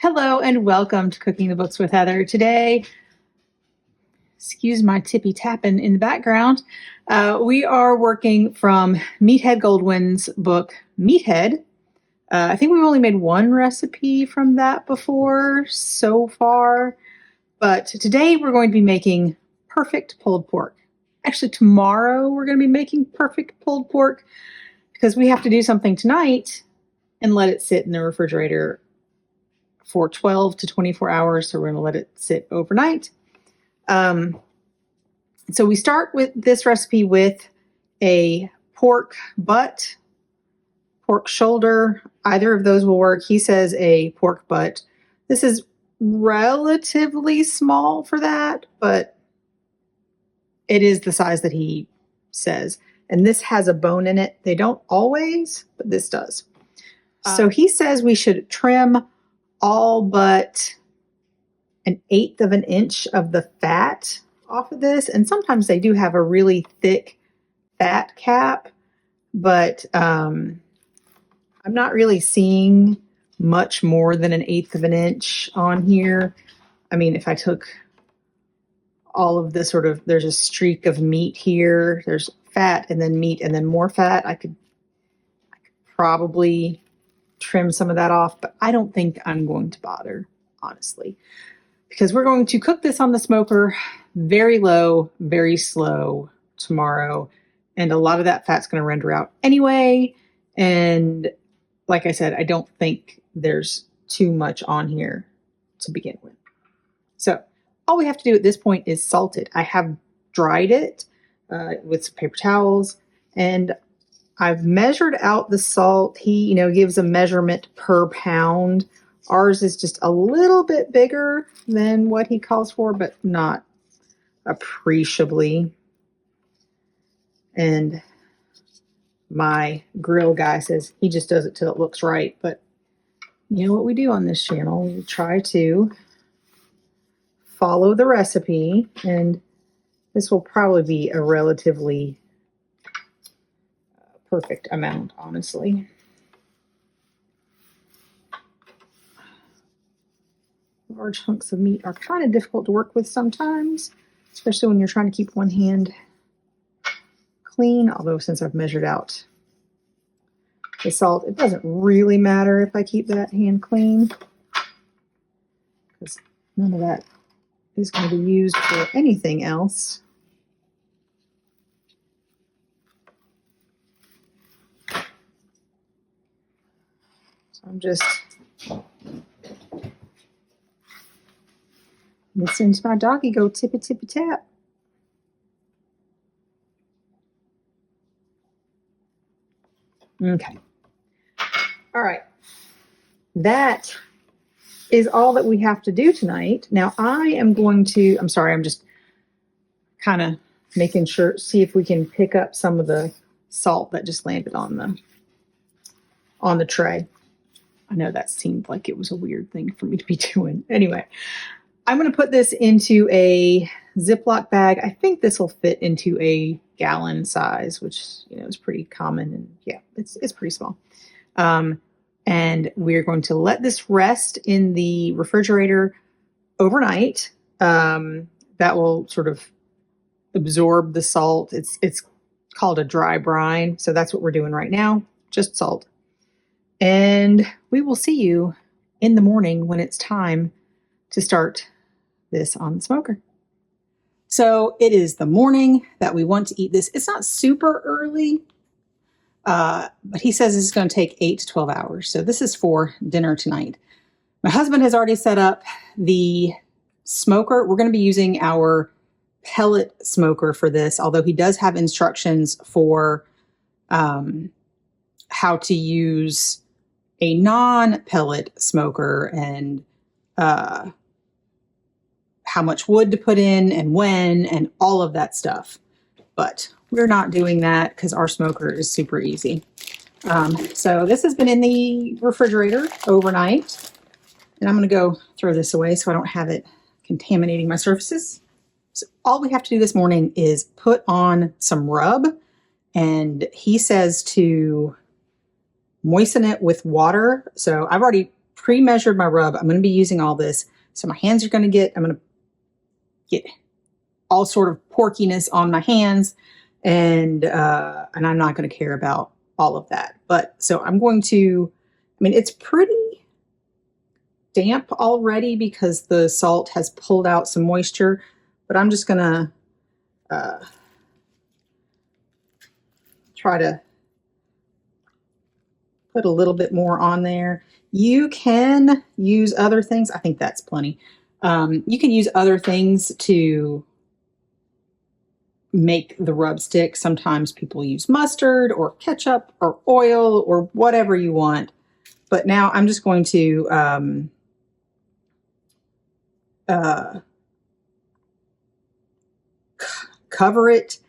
Hello and welcome to Cooking the Books with Heather. Today, excuse my tippy tapping in the background, we are working from Meathead Goldwyn's book, Meathead. I think we've only made one recipe from that before so far, but today we're going to be making perfect pulled pork. Actually, tomorrow we're going to be making perfect pulled pork because we have to do something tonight and let it sit in the refrigerator for 12 to 24 hours. So we're going to let it sit overnight. So we start with this recipe with a pork butt, pork shoulder. Either of those will work. He says a pork butt. This is relatively small for that, but it is the size that he says. And this has a bone in it. They don't always, but this does. So he says we should trim all but 1/8 of an inch of the fat off of this. And sometimes they do have a really thick fat cap, but I'm not really seeing much more than 1/8 of an inch on here. I mean, if I took all of this there's a streak of meat here, there's fat and then meat and then more fat. I could probably trim some of that off, but I don't think I'm going to bother, honestly, because we're going to cook this on the smoker very low, very slow tomorrow. And a lot of that fat's going to render out anyway. And like I said, I don't think there's too much on here to begin with. So all we have to do at this point is salt it. I have dried it with some paper towels, and I've measured out the salt. He, gives a measurement per pound. Ours is just a little bit bigger than what he calls for, but not appreciably. And my grill guy says he just does it till it looks right. But you know what we do on this channel? We try to follow the recipe, and this will probably be a relatively perfect amount, honestly. Large hunks of meat are kind of difficult to work with sometimes, especially when you're trying to keep one hand clean. Although since I've measured out the salt, it doesn't really matter if I keep that hand clean, because none of that is going to be used for anything else. I'm just listening to my doggy go tippy tippy tap. Okay. All right. That is all that we have to do tonight. Now I'm just kind of making sure, see if we can pick up some of the salt that just landed on the tray. I know that seemed like it was a weird thing for me to be doing. Anyway, I'm going to put this into a Ziploc bag. I think this will fit into a gallon size, which, is pretty common. And yeah, it's pretty small. And we're going to let this rest in the refrigerator overnight. That will sort of absorb the salt. It's called a dry brine. So that's what we're doing right now. Just salt. And we will see you in the morning when it's time to start this on the smoker. So it is the morning that we want to eat this. It's not super early, but he says this is going to take 8 to 12 hours. So this is for dinner tonight. My husband has already set up the smoker. We're going to be using our pellet smoker for this, although he does have instructions for how to use a non-pellet smoker and how much wood to put in and when and all of that stuff. But we're not doing that because our smoker is super easy. So this has been in the refrigerator overnight, and I'm going to go throw this away so I don't have it contaminating my surfaces. So all we have to do this morning is put on some rub, and he says to moisten it with water. So I've already pre-measured my rub. I'm going to be using all this. So my hands are going to I'm going to get all sort of porkiness on my hands, and I'm not going to care about all of that. But so I'm going to, I mean, it's pretty damp already because the salt has pulled out some moisture, but I'm just going to try to put a little bit more on there. You can use other things. I think that's plenty. You can use other things to make the rub stick. Sometimes people use mustard or ketchup or oil or whatever you want. But now I'm just going to cover it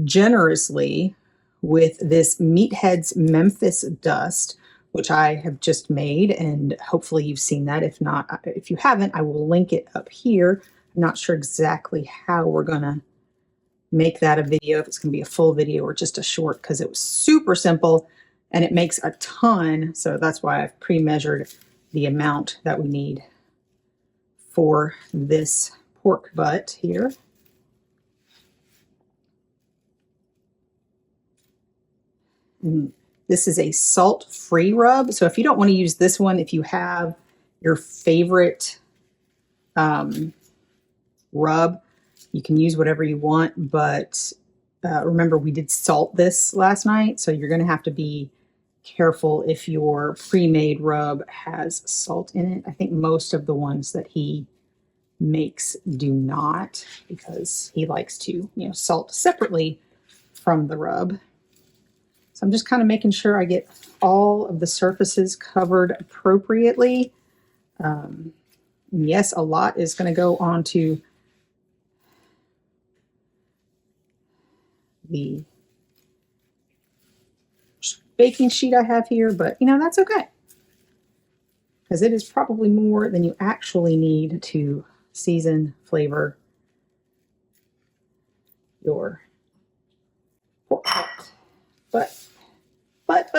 generously with this Meathead's Memphis dust, which I have just made, and hopefully you've seen that. If not, if you haven't, I will link it up here. I'm not sure exactly how we're gonna make that a video, if it's gonna be a full video or just a short, because it was super simple and it makes a ton. So that's why I've pre-measured the amount that we need for this pork butt here. And this is a salt-free rub. So if you don't want to use this one, if you have your favorite rub, you can use whatever you want. But remember, we did salt this last night, so you're going to have to be careful if your pre-made rub has salt in it. I think most of the ones that he makes do not, because he likes to, salt separately from the rub. So I'm just kind of making sure I get all of the surfaces covered appropriately. Yes, a lot is going to go onto the baking sheet I have here, but that's okay, because it is probably more than you actually need to season, flavor your pork butt. But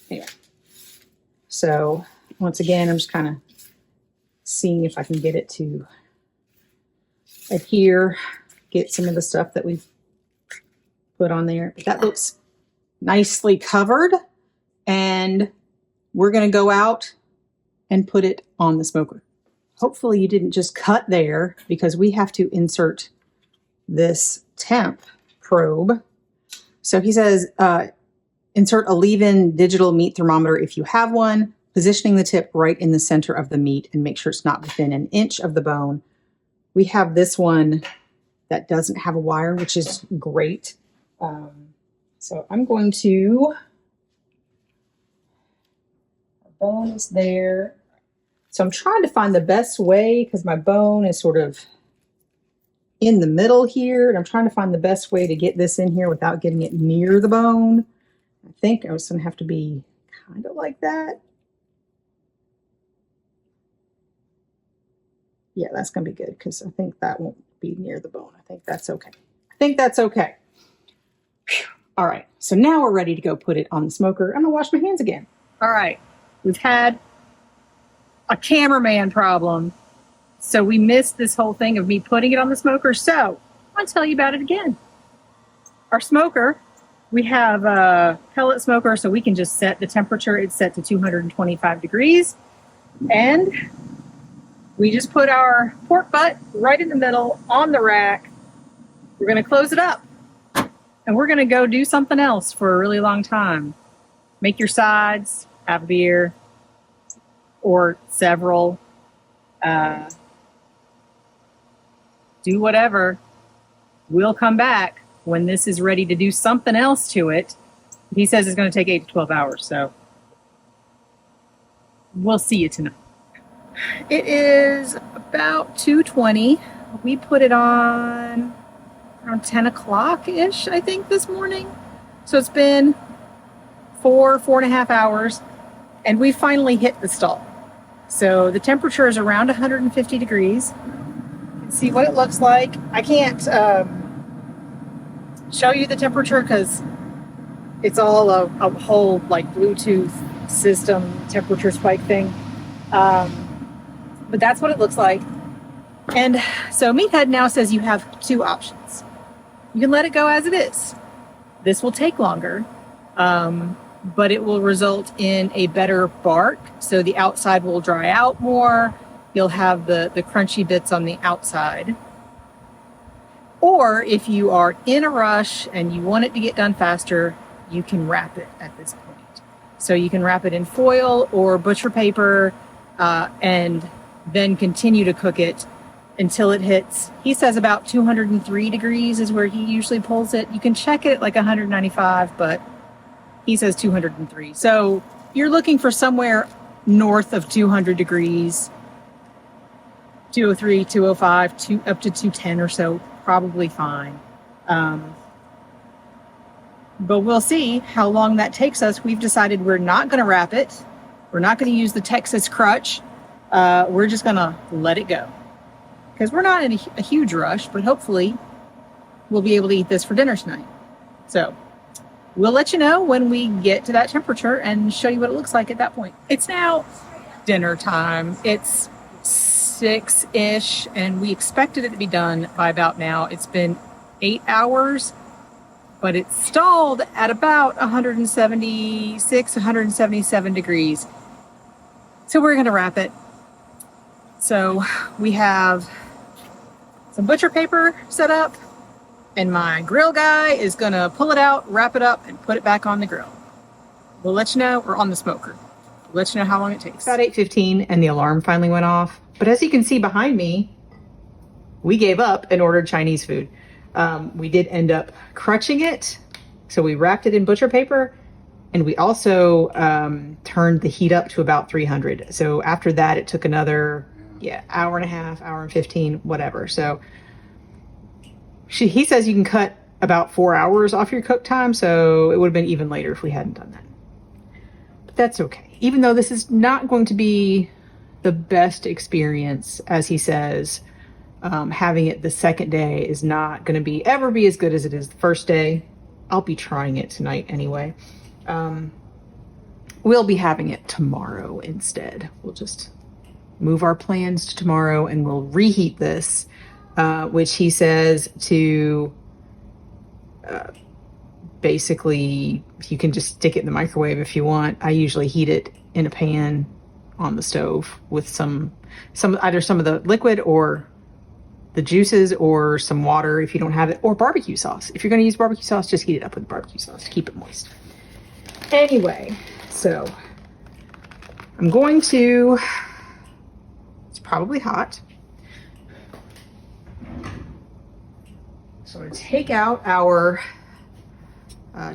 anyway, so once again, I'm just kind of seeing if I can get it to adhere, get some of the stuff that we've put on there. But that looks nicely covered, and we're going to go out and put it on the smoker. Hopefully you didn't just cut there, because we have to insert this temp probe. So he says, insert a leave-in digital meat thermometer if you have one, positioning the tip right in the center of the meat and make sure it's not within an inch of the bone. We have this one that doesn't have a wire, which is great. So I'm going to, our bone is there. So I'm trying to find the best way, because my bone is sort of in the middle here, and I'm trying to find the best way to get this in here without getting it near the bone. I think I was going to have to be kind of like that. Yeah, that's going to be good, because I think that won't be near the bone. I think that's okay. Whew. All right, so now we're ready to go put it on the smoker. I'm going to wash my hands again. All right, we've had a cameraman problem, so we missed this whole thing of me putting it on the smoker. So I'll tell you about it again. Our smoker, we have a pellet smoker, so we can just set the temperature. It's set to 225 degrees. And we just put our pork butt right in the middle on the rack. We're going to close it up. And we're going to go do something else for a really long time. Make your sides, have a beer, or several. Do whatever. We'll come back when this is ready to do something else to it. He says it's going to take 8 to 12 hours, so we'll see you tonight. It is about 2:20. We put it on around 10 o'clock-ish, I think, this morning. So it's been 4.5 hours, and we finally hit the stall. So the temperature is around 150 degrees. You can see what it looks like. I can't show you the temperature because it's all a whole like Bluetooth system temperature spike thing. But that's what it looks like. And so Meathead now says you have two options. You can let it go as it is. This will take longer, but it will result in a better bark. So the outside will dry out more. You'll have the crunchy bits on the outside. Or if you are in a rush and you want it to get done faster, you can wrap it at this point. So you can wrap it in foil or butcher paper and then continue to cook it until it hits, he says about 203 degrees is where he usually pulls it. You can check it at like 195, but he says 203. So you're looking for somewhere north of 200 degrees, 203, 205, up to 210 or so, probably fine. But we'll see how long that takes us. We've decided we're not going to wrap it. We're not going to use the Texas crutch. We're just going to let it go. Because we're not in a huge rush, but hopefully we'll be able to eat this for dinner tonight. So we'll let you know when we get to that temperature and show you what it looks like at that point. It's now dinner time. It's 6-ish, and we expected it to be done by about now. It's been 8 hours, but it's stalled at about 176, 177 degrees. So we're going to wrap it. So we have some butcher paper set up, and my grill guy is going to pull it out, wrap it up, and put it back on the grill. We'll let you know, or on the smoker. We'll let you know how long it takes. About 8:15, and the alarm finally went off. But as you can see behind me, we gave up and ordered Chinese food. We did end up crutching it. So we wrapped it in butcher paper, and we also turned the heat up to about 300. So after that, it took another hour and a half, hour and 15, whatever. So he says you can cut about 4 hours off your cook time. So it would have been even later if we hadn't done that. But that's okay. Even though this is not going to be the best experience, as he says, having it the second day is not going to ever be as good as it is the first day. I'll be trying it tonight anyway. We'll be having it tomorrow instead. We'll just move our plans to tomorrow, and we'll reheat this, which he says to basically, you can just stick it in the microwave if you want. I usually heat it in a pan on the stove with either some of the liquid or the juices or some water if you don't have it, or barbecue sauce. If you're going to use barbecue sauce, just heat it up with barbecue sauce to keep it moist. Anyway, so I'm going to, it's probably hot. So I'm going to take out our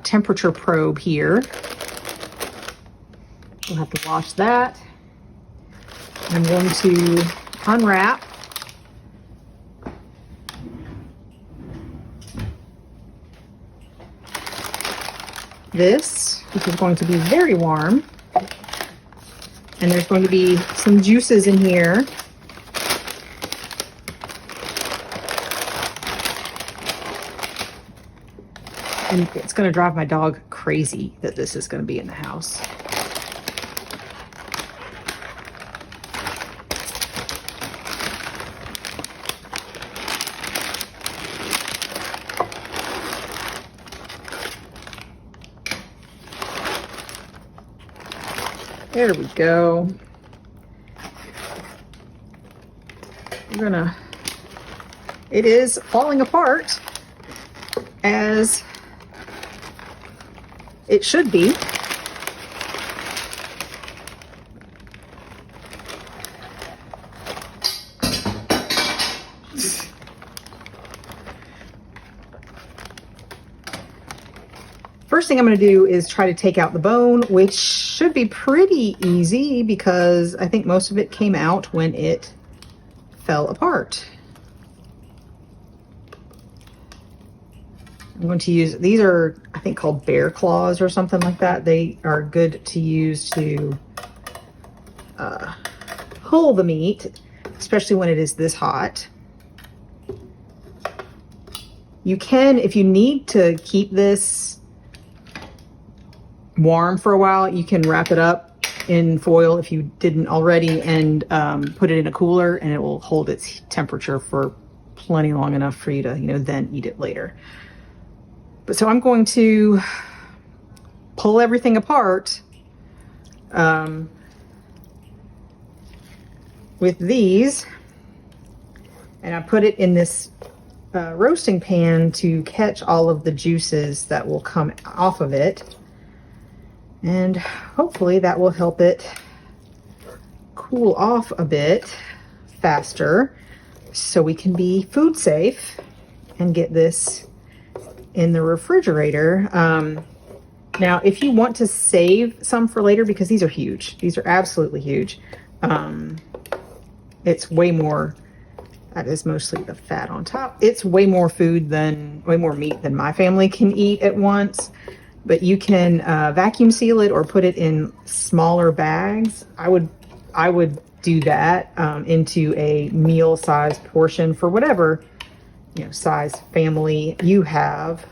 temperature probe here. We'll have to wash that. I'm going to unwrap this, which is going to be very warm. And there's going to be some juices in here. And it's going to drive my dog crazy that this is going to be in the house. There we go. It is falling apart as it should be. First thing I'm going to do is try to take out the bone, which should be pretty easy because I think most of it came out when it fell apart. I'm going to use, these are I think called bear claws or something like that. They are good to use to pull the meat, especially when it is this hot. You can, if you need to keep this warm for a while, you can wrap it up in foil if you didn't already, and put it in a cooler, and it will hold its temperature for plenty long enough for you to, then eat it later. But so I'm going to pull everything apart with these, and I put it in this roasting pan to catch all of the juices that will come off of it, and hopefully that will help it cool off a bit faster so we can be food safe and get this in the refrigerator. Now, if you want to save some for later, because these are huge, these are absolutely huge. It's way more, that is mostly the fat on top. It's way more meat than my family can eat at once. But you can vacuum seal it or put it in smaller bags. I would do that into a meal size portion for whatever size family you have.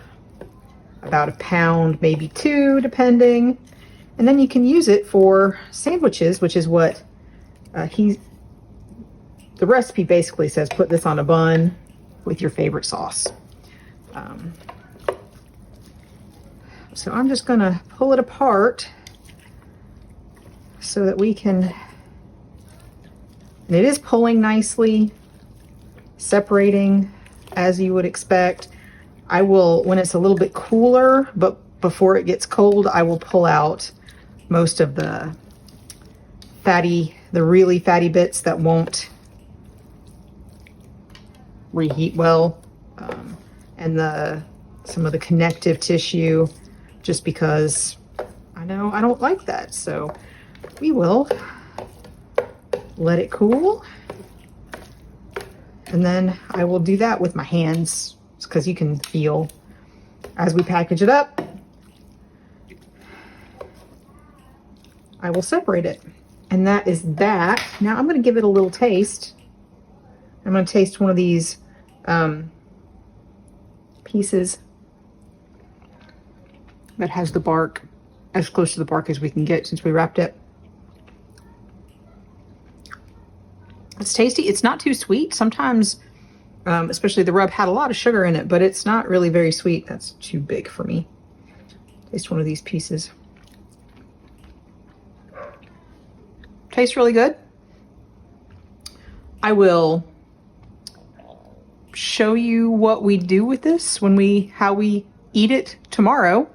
About a pound, maybe 2, depending. And then you can use it for sandwiches, which is what the recipe basically says. Put this on a bun with your favorite sauce. So I'm just gonna pull it apart so that we can, and it is pulling nicely, separating as you would expect. I will, when it's a little bit cooler, but before it gets cold, I will pull out most of the really fatty bits that won't reheat well, and some of the connective tissue, just because I know I don't like that. So we will let it cool, and then I will do that with my hands, because you can feel as we package it up. I will separate it, and that is that. Now I'm going to give it a little taste. I'm going to taste one of these pieces that has the bark, as close to the bark as we can get since we wrapped it. It's tasty. It's not too sweet. Sometimes, especially the rub had a lot of sugar in it, but it's not really very sweet. That's too big for me. Taste one of these pieces. Tastes really good. I will show you what we do with this how we eat it tomorrow,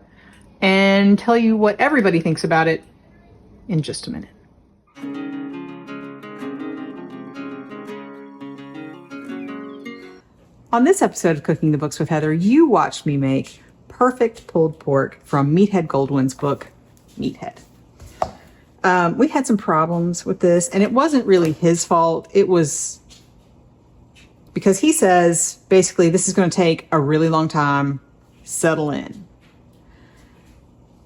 and tell you what everybody thinks about it in just a minute. On this episode of Cooking the Books with Heather, you watched me make perfect pulled pork from Meathead Goldwyn's book, Meathead. We had some problems with this, and it wasn't really his fault. It was because he says, basically, this is going to take a really long time, settle in.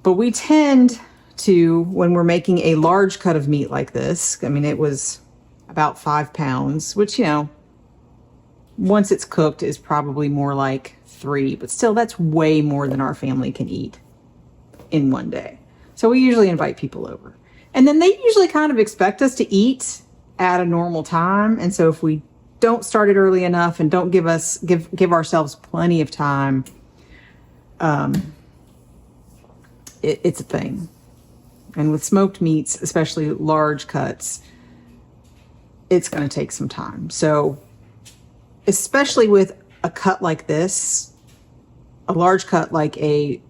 But we tend to, when we're making a large cut of meat like this, I mean, it was about 5 pounds, which, once it's cooked is probably more like 3, but still that's way more than our family can eat in one day. So we usually invite people over. And then they usually kind of expect us to eat at a normal time. And so if we don't start it early enough and don't give ourselves plenty of time, it's a thing. And with smoked meats, especially large cuts, it's going to take some time. So especially with a cut like this, a large cut like a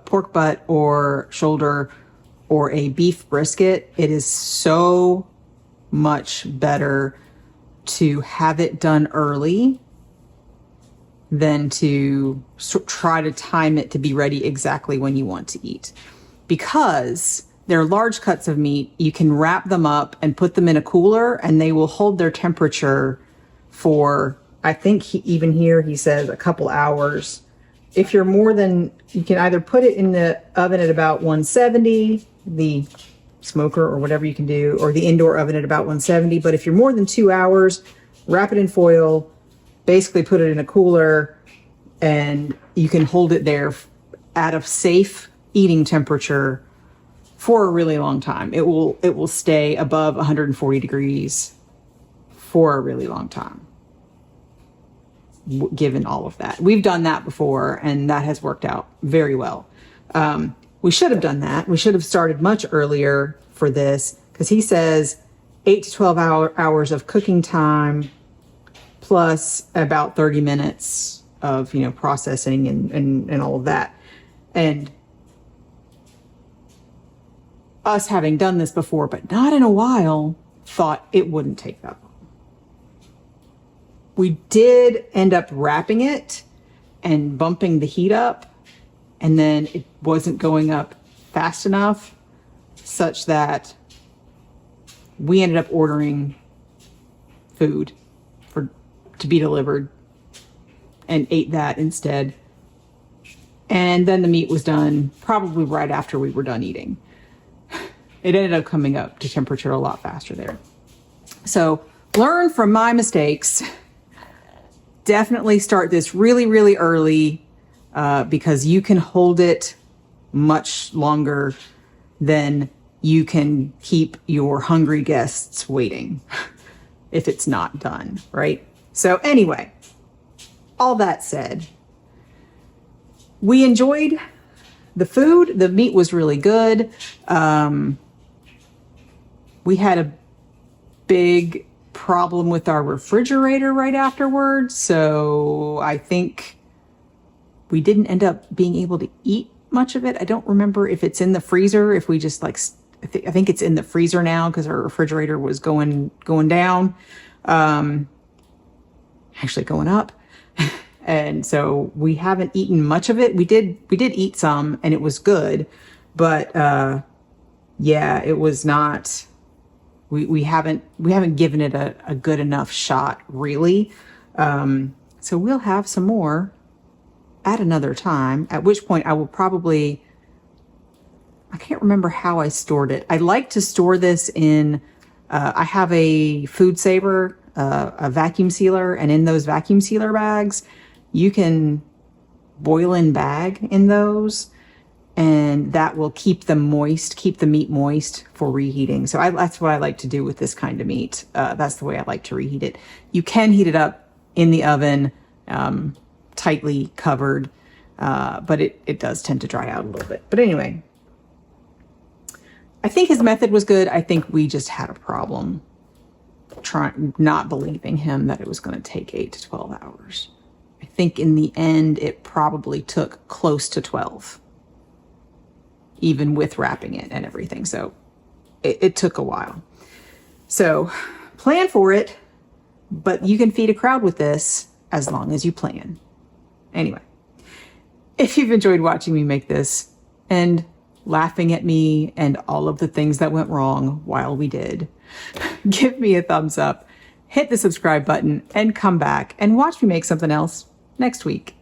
pork butt or shoulder or a beef brisket, it is so much better to have it done early than to try to time it to be ready exactly when you want to eat. Because they're large cuts of meat, you can wrap them up and put them in a cooler, and they will hold their temperature for, I think even here he says, a couple hours. If you're more than, you can either put it in the oven at about 170, the smoker or whatever you can do, or the indoor oven at about 170. But if you're more than 2 hours, wrap it in foil, basically put it in a cooler, and you can hold it there at a safe eating temperature for a really long time. It will stay above 140 degrees for a really long time, given all of that. We've done that before, and that has worked out very well. We should have done that. We should have started much earlier for this, because he says 8 to 12 hours of cooking time plus about 30 minutes of, processing and all of that. And us having done this before, but not in a while, thought it wouldn't take that long. We did end up wrapping it and bumping the heat up, and then it wasn't going up fast enough such that we ended up ordering food to be delivered and ate that instead. And then the meat was done probably right after we were done eating. It ended up coming up to temperature a lot faster there. So learn from my mistakes. Definitely start this really, really early, because you can hold it much longer than you can keep your hungry guests waiting if it's not done, right? So anyway, all that said, we enjoyed the food. The meat was really good. We had a big problem with our refrigerator right afterwards, so I think we didn't end up being able to eat much of it. I don't remember if it's in the freezer, if we just I think it's in the freezer now because our refrigerator was going down, actually going up. And so we haven't eaten much of it. We did eat some, and it was good, but yeah, it was not. We haven't given it a good enough shot, really. So we'll have some more at another time, at which point I will probably, I can't remember how I stored it. I like to store this in, I have a food saver, a vacuum sealer, and in those vacuum sealer bags, you can boil in bag in those, and that will keep them moist, keep the meat moist for reheating. So that's what I like to do with this kind of meat. That's the way I like to reheat it. You can heat it up in the oven, tightly covered, but it does tend to dry out a little bit. But anyway, I think his method was good. I think we just had a problem not believing him that it was going to take 8 to 12 hours. I think in the end, it probably took close to 12, even with wrapping it and everything. So it took a while. So plan for it, but you can feed a crowd with this as long as you plan. Anyway, if you've enjoyed watching me make this and laughing at me and all of the things that went wrong while we did, give me a thumbs up, hit the subscribe button, and come back and watch me make something else next week.